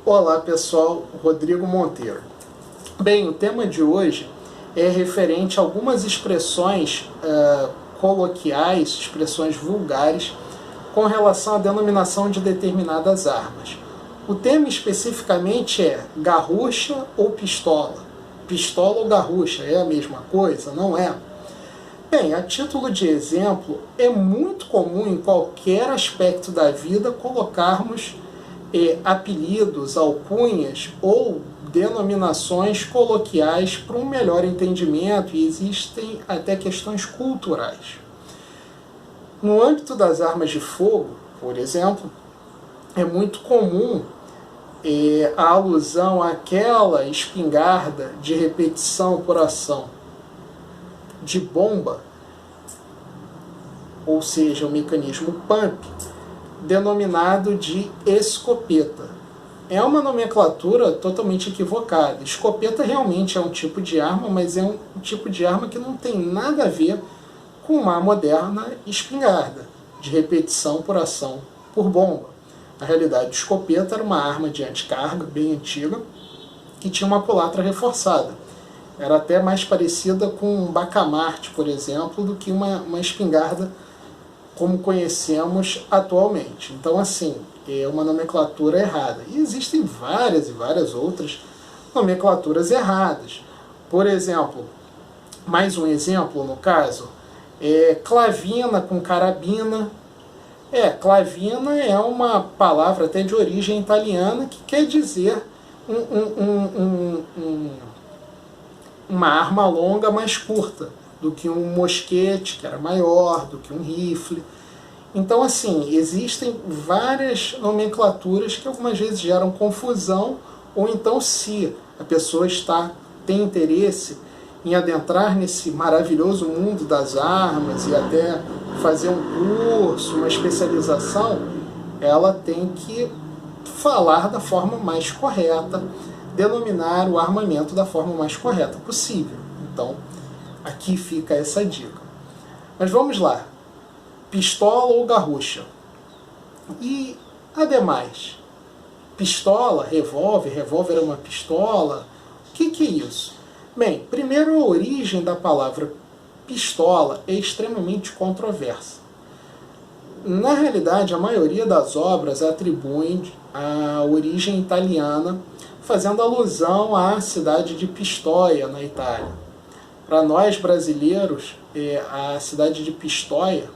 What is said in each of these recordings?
Olá pessoal, Rodrigo Monteiro. Bem, o tema de hoje é referente a algumas expressões coloquiais, expressões vulgares, com relação à denominação de determinadas armas. O tema especificamente é garrucha ou pistola. Pistola ou garrucha é a mesma coisa? Não é? Bem, a título de exemplo, é muito comum em qualquer aspecto da vida colocarmos apelidos, alcunhas ou denominações coloquiais para um melhor entendimento, e existem até questões culturais. No âmbito das armas de fogo, por exemplo, é muito comum a alusão àquela espingarda de repetição por ação de bomba, ou seja, o mecanismo pump, denominado de escopeta. É uma nomenclatura totalmente equivocada. Escopeta realmente é um tipo de arma, mas é um tipo de arma que não tem nada a ver com uma moderna espingarda, de repetição por ação por bomba. Na realidade, escopeta era uma arma de anticarga, bem antiga, que tinha uma culatra reforçada. Era até mais parecida com um bacamarte, por exemplo, do que uma espingarda como conhecemos atualmente. Então, assim, é uma nomenclatura errada. E existem várias e várias outras nomenclaturas erradas. Por exemplo, mais um exemplo no caso, clavina com carabina. Clavina é uma palavra até de origem italiana que quer dizer uma arma longa mais curta do que um mosquete, que era maior, do que um rifle. Então, assim, existem várias nomenclaturas que algumas vezes geram confusão, ou então, se a pessoa tem interesse em adentrar nesse maravilhoso mundo das armas e até fazer um curso, uma especialização, ela tem que falar da forma mais correta, denominar o armamento da forma mais correta possível. Então, aqui fica essa dica. Mas vamos lá. Pistola ou garrucha? E, ademais, pistola, revólver é uma pistola? O que é isso? Bem, primeiro, a origem da palavra pistola é extremamente controversa. Na realidade, a maioria das obras atribuem a origem italiana, fazendo alusão à cidade de Pistoia, na Itália. Para nós brasileiros, a cidade de Pistoia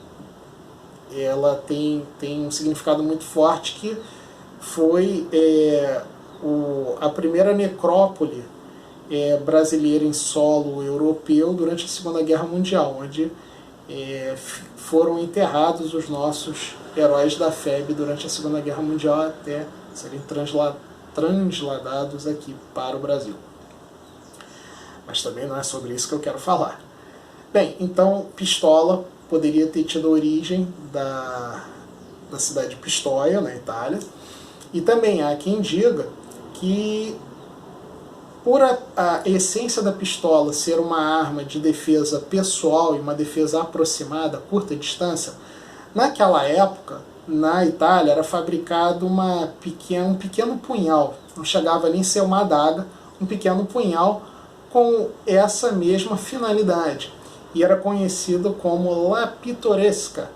ela tem um significado muito forte, que foi a primeira necrópole brasileira em solo europeu durante a Segunda Guerra Mundial, onde foram enterrados os nossos heróis da FEB durante a Segunda Guerra Mundial até serem transladados aqui para o Brasil. Mas também não é sobre isso que eu quero falar. Bem, então, pistola poderia ter tido origem da cidade de Pistoia, na Itália. E também há quem diga que, por a essência da pistola ser uma arma de defesa pessoal e uma defesa aproximada, curta distância, naquela época, na Itália, era fabricado um pequeno punhal, não chegava nem a ser uma adaga, um pequeno punhal com essa mesma finalidade, e era conhecido como la pittoresca.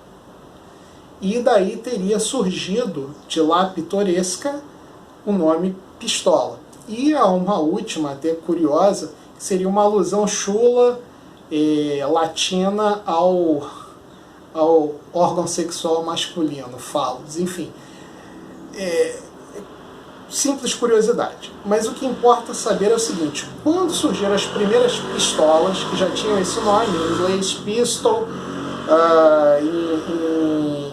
E daí teria surgido de la pittoresca o nome pistola. E há uma última, até curiosa, que seria uma alusão chula latina ao órgão sexual masculino, falos, enfim. Simples curiosidade. Mas o que importa saber é o seguinte: quando surgiram as primeiras pistolas, que já tinham esse nome, em inglês pistol,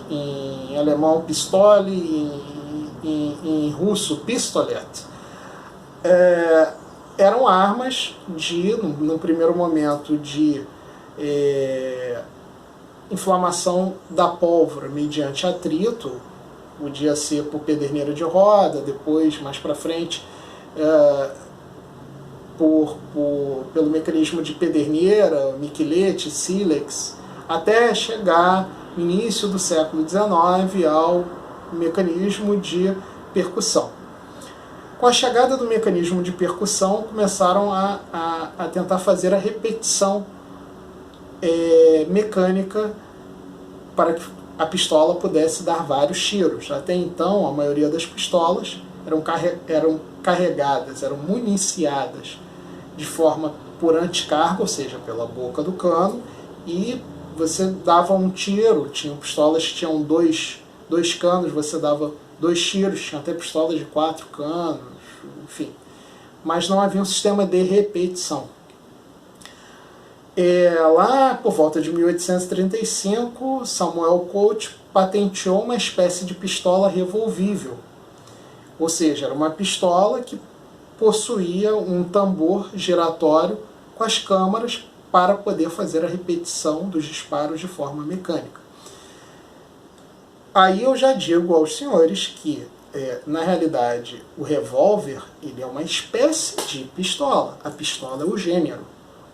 em alemão pistole, em russo pistolet, eram armas no primeiro momento, de inflamação da pólvora mediante atrito. Podia ser por pederneira de roda, depois, mais para frente, pelo mecanismo de pederneira, miquelete, sílex, até chegar no início do século XIX ao mecanismo de percussão. Com a chegada do mecanismo de percussão, começaram a tentar fazer a repetição mecânica para que a pistola pudesse dar vários tiros. Até então, a maioria das pistolas eram carregadas, eram municiadas de forma por anticarga, ou seja, pela boca do cano, e você dava um tiro. Tinham pistolas que tinham dois canos, você dava 2 tiros, tinha até pistolas de 4 canos, enfim. Mas não havia um sistema de repetição. Lá por volta de 1835, Samuel Colt patenteou uma espécie de pistola revolvível. Ou seja, era uma pistola que possuía um tambor giratório com as câmaras para poder fazer a repetição dos disparos de forma mecânica. Aí eu já digo aos senhores que, na realidade, o revólver ele é uma espécie de pistola. A pistola é o gênero.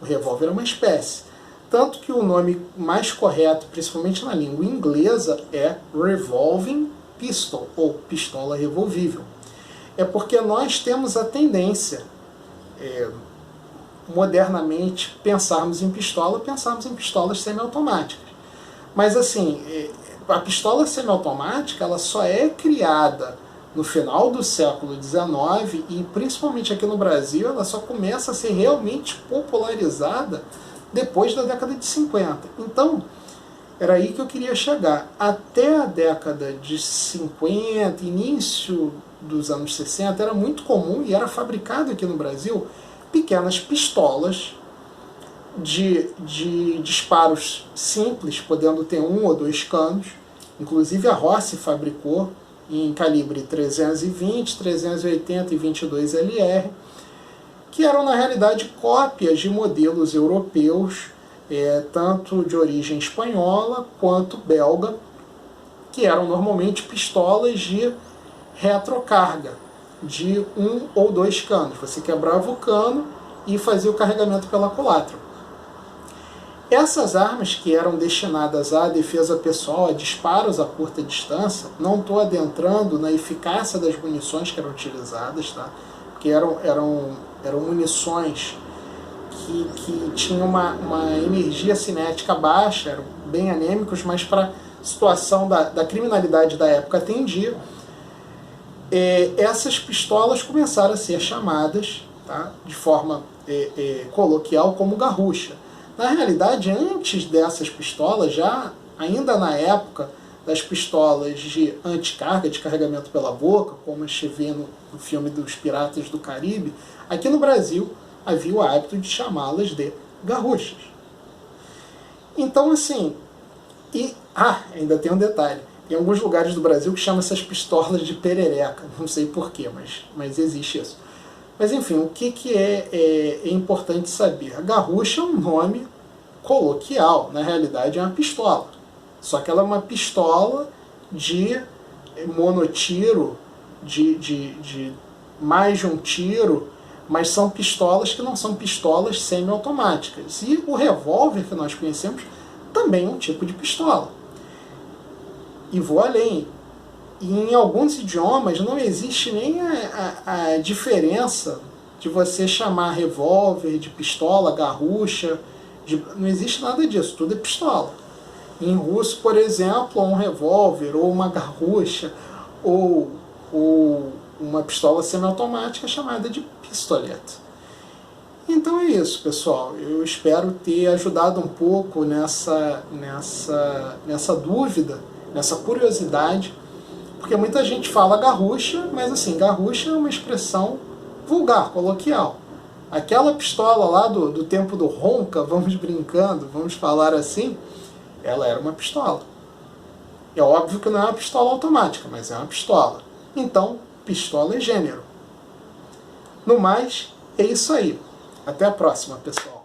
O revólver é uma espécie. Tanto que o nome mais correto, principalmente na língua inglesa, é revolving pistol, ou pistola revolvível. É porque nós temos a tendência, modernamente, pensarmos em pistolas semiautomáticas. Mas assim, a pistola semiautomática ela só é criada no final do século XIX e principalmente aqui no Brasil ela só começa a ser realmente popularizada depois da década de 50. Então, era aí que eu queria chegar. Até a década de 50, início dos anos 60, era muito comum e era fabricado aqui no Brasil pequenas pistolas de disparos simples, podendo ter 1 ou 2 canos. Inclusive a Rossi fabricou em calibre 320, 380 e 22 LR, que eram na realidade cópias de modelos europeus, tanto de origem espanhola quanto belga, que eram normalmente pistolas de retrocarga, de 1 ou 2 canos. Você quebrava o cano e fazia o carregamento pela culatra. Essas armas que eram destinadas à defesa pessoal, a disparos a curta distância, não estou adentrando na eficácia das munições que eram utilizadas, tá? Porque eram munições que tinham uma energia cinética baixa, eram bem anêmicos, mas para a situação da criminalidade da época atendia. Essas pistolas começaram a ser chamadas, tá, de forma coloquial como garrucha. Na realidade, antes dessas pistolas, ainda na época das pistolas de anticarga, de carregamento pela boca, como a gente vê no filme dos Piratas do Caribe, aqui no Brasil havia o hábito de chamá-las de garruchas. Então, assim, ainda tem um detalhe. Tem alguns lugares do Brasil que chamam essas pistolas de perereca. Não sei porquê, mas existe isso. Mas enfim, o que é importante saber? A garrucha é um nome coloquial, na realidade é uma pistola. Só que ela é uma pistola de monotiro, de mais de um tiro, mas são pistolas que não são pistolas semiautomáticas. E o revólver que nós conhecemos também é um tipo de pistola. E vou além. E em alguns idiomas não existe nem a diferença de você chamar revólver de pistola, garrucha, não existe nada disso, tudo é pistola. Em russo, por exemplo, um revólver, ou uma garrucha, ou uma pistola semiautomática chamada de pistolet. Então é isso, pessoal. Eu espero ter ajudado um pouco nessa dúvida, nessa curiosidade, porque muita gente fala garrucha, mas assim, garrucha é uma expressão vulgar, coloquial. Aquela pistola lá do tempo do Ronca, vamos brincando, vamos falar assim, ela era uma pistola. É óbvio que não é uma pistola automática, mas é uma pistola. Então, pistola é gênero. No mais, é isso aí. Até a próxima, pessoal.